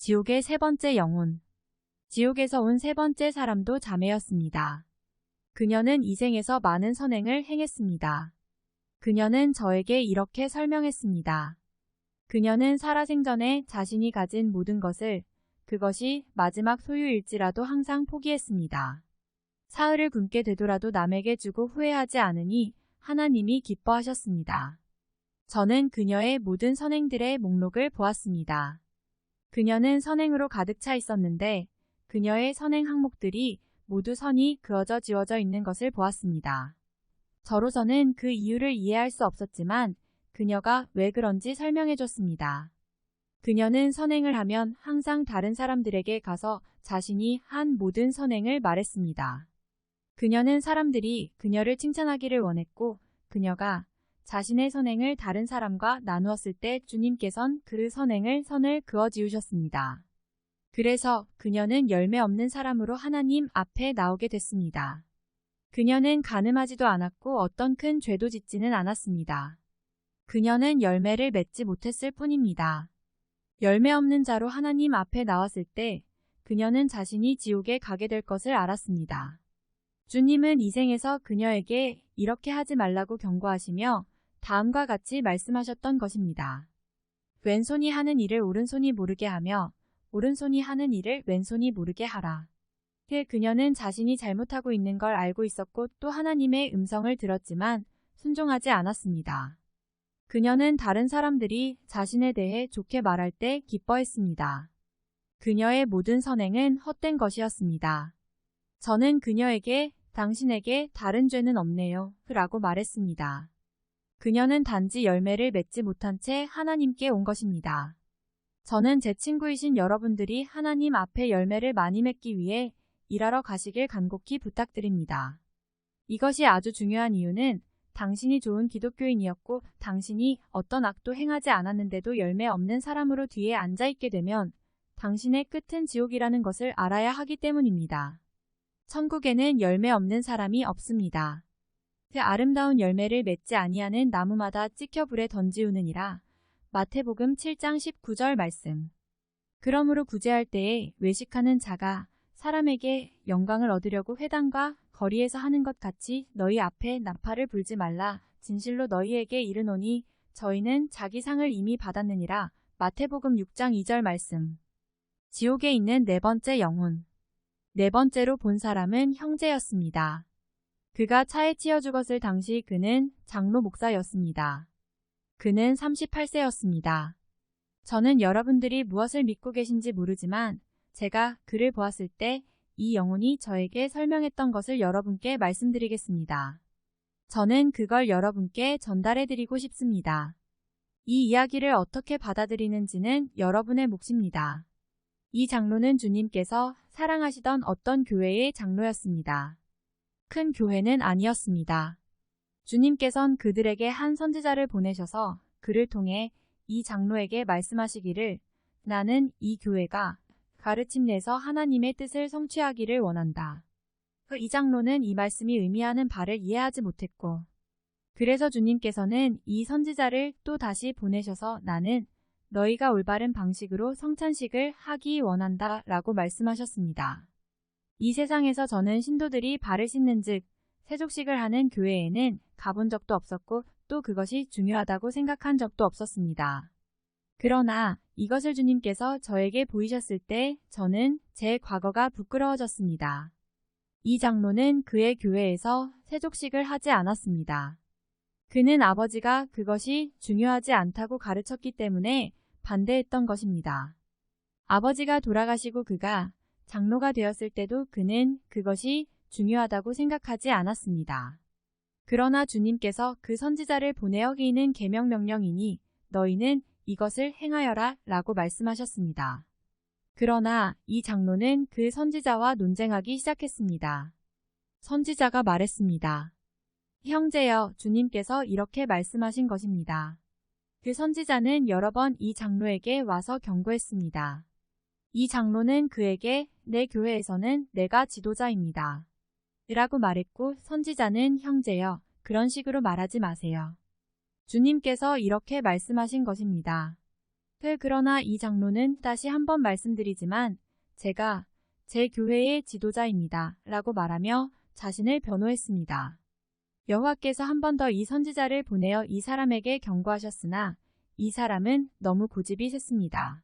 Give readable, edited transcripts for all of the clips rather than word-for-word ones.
지옥의 세 번째 영혼. 지옥에서 온 세 번째 사람도 자매였습니다. 그녀는 이 생에서 많은 선행을 행했습니다. 그녀는 저에게 이렇게 설명했습니다. 그녀는 살아생전에 자신이 가진 모든 것을 그것이 마지막 소유일지라도 항상 포기했습니다. 사흘을 굶게 되더라도 남에게 주고 후회하지 않으니 하나님이 기뻐하셨습니다. 저는 그녀의 모든 선행들의 목록을 보았습니다. 그녀는 선행으로 가득 차 있었는데 그녀의 선행 항목들이 모두 선이 그어져 지워져 있는 것을 보았습니다. 저로서는 그 이유를 이해할 수 없었지만 그녀가 왜 그런지 설명해 줬습니다. 그녀는 선행을 하면 항상 다른 사람들에게 가서 자신이 한 모든 선행을 말했습니다. 그녀는 사람들이 그녀를 칭찬하기를 원했고 그녀가 자신의 선행을 다른 사람과 나누었을 때 주님께선 그 선을 그어 지우셨습니다. 그래서 그녀는 열매 없는 사람으로 하나님 앞에 나오게 됐습니다. 그녀는 간음하지도 않았고 어떤 큰 죄도 짓지는 않았습니다. 그녀는 열매를 맺지 못했을 뿐입니다. 열매 없는 자로 하나님 앞에 나왔을 때 그녀는 자신이 지옥에 가게 될 것을 알았습니다. 주님은 이 생에서 그녀에게 이렇게 하지 말라고 경고하시며 다음과 같이 말씀하셨던 것입니다. 왼손이 하는 일을 오른손이 모르게 하며 오른손이 하는 일을 왼손이 모르게 하라. 그녀는 자신이 잘못하고 있는 걸 알고 있었고 또 하나님의 음성을 들었지만 순종하지 않았습니다. 그녀는 다른 사람들이 자신에 대해 좋게 말할 때 기뻐했습니다. 그녀의 모든 선행은 헛된 것이었습니다. 저는 그녀에게 당신에게 다른 죄는 없네요 라고 말했습니다. 그녀는 단지 열매를 맺지 못한 채 하나님께 온 것입니다. 저는 제 친구이신 여러분들이 하나님 앞에 열매를 많이 맺기 위해 일하러 가시길 간곡히 부탁드립니다. 이것이 아주 중요한 이유는 당신이 좋은 기독교인이었고 당신이 어떤 악도 행하지 않았는데도 열매 없는 사람으로 뒤에 앉아있게 되면 당신의 끝은 지옥이라는 것을 알아야 하기 때문입니다. 천국에는 열매 없는 사람이 없습니다. 그 아름다운 열매를 맺지 아니하는 나무마다 찍혀 불에 던지우느니라. 마태복음 7장 19절 말씀. 그러므로 구제할 때에 외식하는 자가 사람에게 영광을 얻으려고 회당과 거리에서 하는 것 같이 너희 앞에 나팔을 불지 말라. 진실로 너희에게 이르노니 저희는 자기 상을 이미 받았느니라. 마태복음 6장 2절 말씀. 지옥에 있는 네 번째 영혼. 네 번째로 본 사람은 형제였습니다. 그가 차에 치여 죽었을 당시 그는 장로 목사였습니다. 그는 38세였습니다. 저는 여러분들이 무엇을 믿고 계신지 모르지만 제가 그를 보았을 때 이 영혼이 저에게 설명했던 것을 여러분께 말씀드리겠습니다. 저는 그걸 여러분께 전달해드리고 싶습니다. 이 이야기를 어떻게 받아들이는지는 여러분의 몫입니다. 이 장로는 주님께서 사랑하시던 어떤 교회의 장로였습니다. 큰 교회는 아니었습니다. 주님께선 그들에게 한 선지자를 보내셔서 그를 통해 이 장로에게 말씀하시기를 나는 이 교회가 가르침 내서 하나님의 뜻을 성취하기를 원한다. 이 장로는 이 말씀이 의미하는 바를 이해하지 못했고 그래서 주님께서는 이 선지자를 또 다시 보내셔서 나는 너희가 올바른 방식으로 성찬식을 하기 원한다 라고 말씀하셨습니다. 이 세상에서 저는 신도들이 발을 씻는 즉 세족식을 하는 교회에는 가본 적도 없었고 또 그것이 중요하다고 생각한 적도 없었습니다. 그러나 이것을 주님께서 저에게 보이셨을 때 저는 제 과거가 부끄러워졌습니다. 이 장로는 그의 교회에서 세족식을 하지 않았습니다. 그는 아버지가 그것이 중요하지 않다고 가르쳤기 때문에 반대했던 것입니다. 아버지가 돌아가시고 그가 장로가 되었을 때도 그는 그것이 중요하다고 생각하지 않았습니다. 그러나 주님께서 그 선지자를 보내어 기는 계명명령이니 너희는 이것을 행하여라 라고 말씀하셨습니다. 그러나 이 장로는 그 선지자와 논쟁하기 시작했습니다. 선지자가 말했습니다. 형제여, 주님께서 이렇게 말씀하신 것입니다. 그 선지자는 여러 번 이 장로에게 와서 경고했습니다. 이 장로는 그에게 내 교회에서는 내가 지도자입니다. 라고 말했고 선지자는 형제여, 그런 식으로 말하지 마세요. 주님께서 이렇게 말씀하신 것입니다. 그러나 이 장로는 다시 한번 말씀드리지만 제가 제 교회의 지도자입니다. 라고 말하며 자신을 변호했습니다. 여호와께서 한 번 더 이 선지자를 보내어 이 사람에게 경고하셨으나 이 사람은 너무 고집이 셌습니다.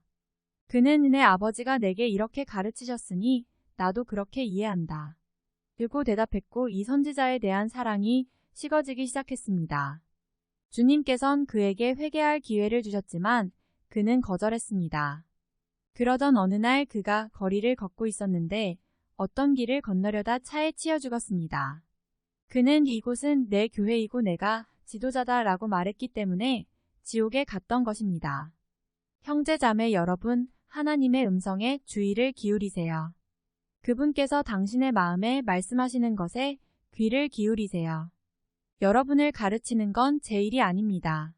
그는 내 아버지가 내게 이렇게 가르치셨으니 나도 그렇게 이해한다. 그리고 대답했고 이 선지자에 대한 사랑이 식어지기 시작했습니다. 주님께선 그에게 회개할 기회를 주셨지만 그는 거절했습니다. 그러던 어느 날 그가 거리를 걷고 있었는데 어떤 길을 건너려다 차에 치여 죽었습니다. 그는 이곳은 내 교회이고 내가 지도자다라고 말했기 때문에 지옥에 갔던 것입니다. 형제자매 여러분, 하나님의 음성에 주의를 기울이세요. 그분께서 당신의 마음에 말씀하시는 것에 귀를 기울이세요. 여러분을 가르치는 건 제 일이 아닙니다.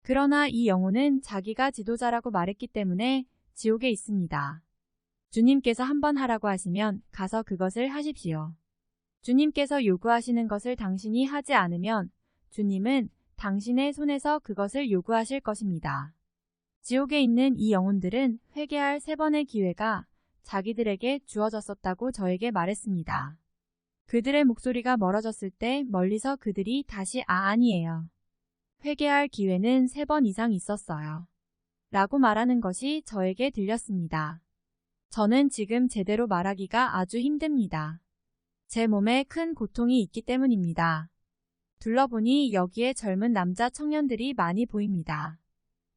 그러나 이 영혼은 자기가 지도자라고 말했기 때문에 지옥에 있습니다. 주님께서 한번 하라고 하시면 가서 그것을 하십시오. 주님께서 요구하시는 것을 당신이 하지 않으면 주님은 당신의 손에서 그것을 요구하실 것입니다. 지옥에 있는 이 영혼들은 회개할 3번의 기회가 자기들에게 주어졌었다고 저에게 말했습니다. 그들의 목소리가 멀어졌을 때 멀리서 그들이 다시 아니에요. 회개할 기회는 3번 이상 있었어요. 라고 말하는 것이 저에게 들렸습니다. 저는 지금 제대로 말하기가 아주 힘듭니다. 제 몸에 큰 고통이 있기 때문입니다. 둘러보니 여기에 젊은 남자 청년들이 많이 보입니다.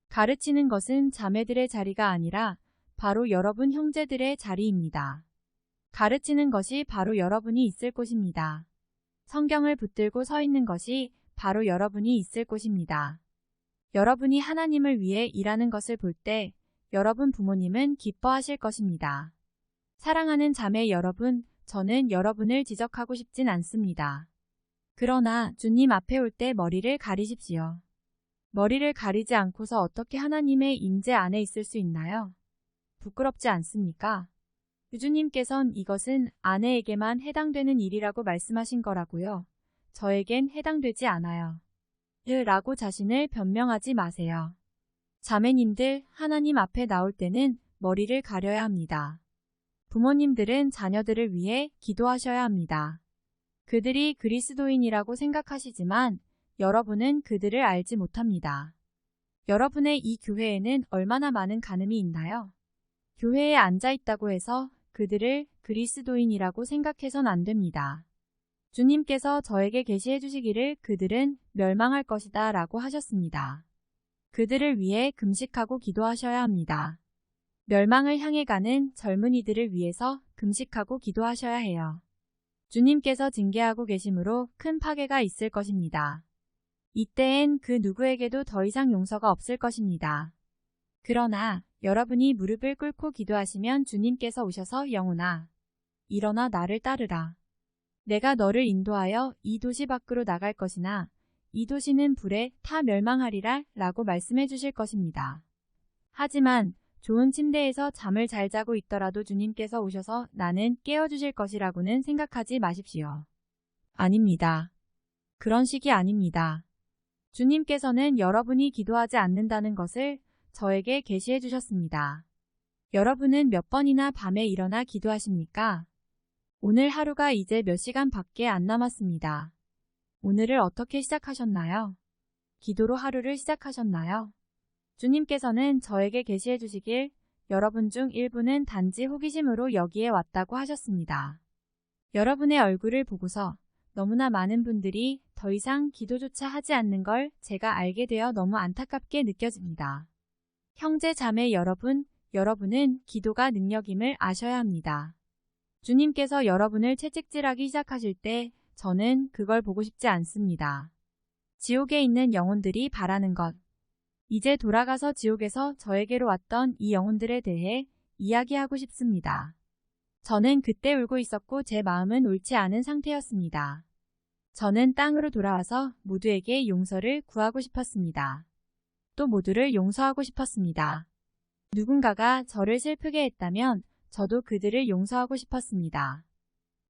가르치는 것은 자매들의 자리가 아니라 바로 여러분 형제들의 자리입니다. 가르치는 것이 바로 여러분이 있을 곳입니다. 성경을 붙들고 서 있는 것이 바로 여러분이 있을 곳입니다. 여러분이 하나님을 위해 일하는 것을 볼 때 여러분 부모님은 기뻐하실 것입니다. 사랑하는 자매 여러분, 저는 여러분을 지적하고 싶진 않습니다. 그러나 주님 앞에 올 때 머리를 가리십시오. 머리를 가리지 않고서 어떻게 하나님의 임재 안에 있을 수 있나요? 부끄럽지 않습니까? 주님께선 이것은 아내에게만 해당되는 일이라고 말씀하신 거라고요. 저에겐 해당되지 않아요. 라고 자신을 변명하지 마세요. 자매님들, 하나님 앞에 나올 때는 머리를 가려야 합니다. 부모님들은 자녀들을 위해 기도하셔야 합니다. 그들이 그리스도인이라고 생각하시지만 여러분은 그들을 알지 못합니다. 여러분의 이 교회에는 얼마나 많은 간음이 있나요? 교회에 앉아 있다고 해서 그들을 그리스도인이라고 생각해선 안 됩니다. 주님께서 저에게 계시해 주시기를 그들은 멸망할 것이다 라고 하셨습니다. 그들을 위해 금식하고 기도하셔야 합니다. 멸망을 향해 가는 젊은이들을 위해서 금식하고 기도하셔야 해요. 주님께서 징계하고 계심으로 큰 파괴가 있을 것입니다. 이때엔 그 누구에게도 더 이상 용서가 없을 것입니다. 그러나 여러분이 무릎을 꿇고 기도하시면 주님께서 오셔서 영혼아, 일어나 나를 따르라. 내가 너를 인도하여 이 도시 밖으로 나갈 것이나 이 도시는 불에 타 멸망하리라 라고 말씀해 주실 것입니다. 하지만 좋은 침대에서 잠을 잘 자고 있더라도 주님께서 오셔서 나는 깨워주실 것이라고는 생각하지 마십시오. 아닙니다. 그런 식이 아닙니다. 주님께서는 여러분이 기도하지 않는다는 것을 저에게 계시해 주셨습니다. 여러분은 몇 번이나 밤에 일어나 기도하십니까? 오늘 하루가 이제 몇 시간밖에 안 남았습니다. 오늘을 어떻게 시작하셨나요? 기도로 하루를 시작하셨나요? 주님께서는 저에게 계시해 주시길 여러분 중 일부는 단지 호기심으로 여기에 왔다고 하셨습니다. 여러분의 얼굴을 보고서 너무나 많은 분들이 더 이상 기도조차 하지 않는 걸 제가 알게 되어 너무 안타깝게 느껴집니다. 형제 자매 여러분, 여러분은 기도가 능력임을 아셔야 합니다. 주님께서 여러분을 채찍질하기 시작하실 때 저는 그걸 보고 싶지 않습니다. 지옥에 있는 영혼들이 바라는 것. 이제 돌아가서 지옥에서 저에게로 왔던 이 영혼들에 대해 이야기하고 싶습니다. 저는 그때 울고 있었고 제 마음은 옳지 않은 상태였습니다. 저는 땅으로 돌아와서 모두에게 용서를 구하고 싶었습니다. 또 모두를 용서하고 싶었습니다. 누군가가 저를 슬프게 했다면 저도 그들을 용서하고 싶었습니다.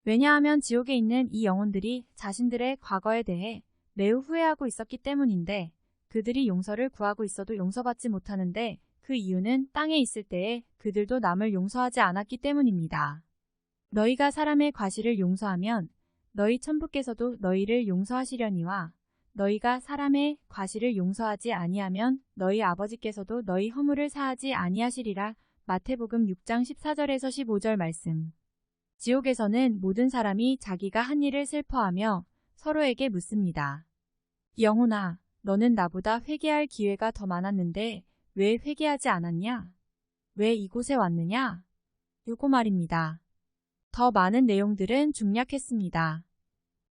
왜냐하면 지옥에 있는 이 영혼들이 자신들의 과거에 대해 매우 후회하고 있었기 때문인데 그들이 용서를 구하고 있어도 용서받지 못하는데 그 이유는 땅에 있을 때에 그들도 남을 용서하지 않았기 때문입니다. 너희가 사람의 과실을 용서하면 너희 천부께서도 너희를 용서하시려니와 너희가 사람의 과실을 용서하지 아니하면 너희 아버지께서도 너희 허물을 사하지 아니하시리라. 마태복음 6장 14절에서 15절 말씀. 지옥에서는 모든 사람이 자기가 한 일을 슬퍼하며 서로에게 묻습니다. 영혼아, 너는 나보다 회개할 기회가 더 많았는데 왜 회개하지 않았냐? 왜 이곳에 왔느냐? 요거 말입니다. 더 많은 내용들은 중략했습니다.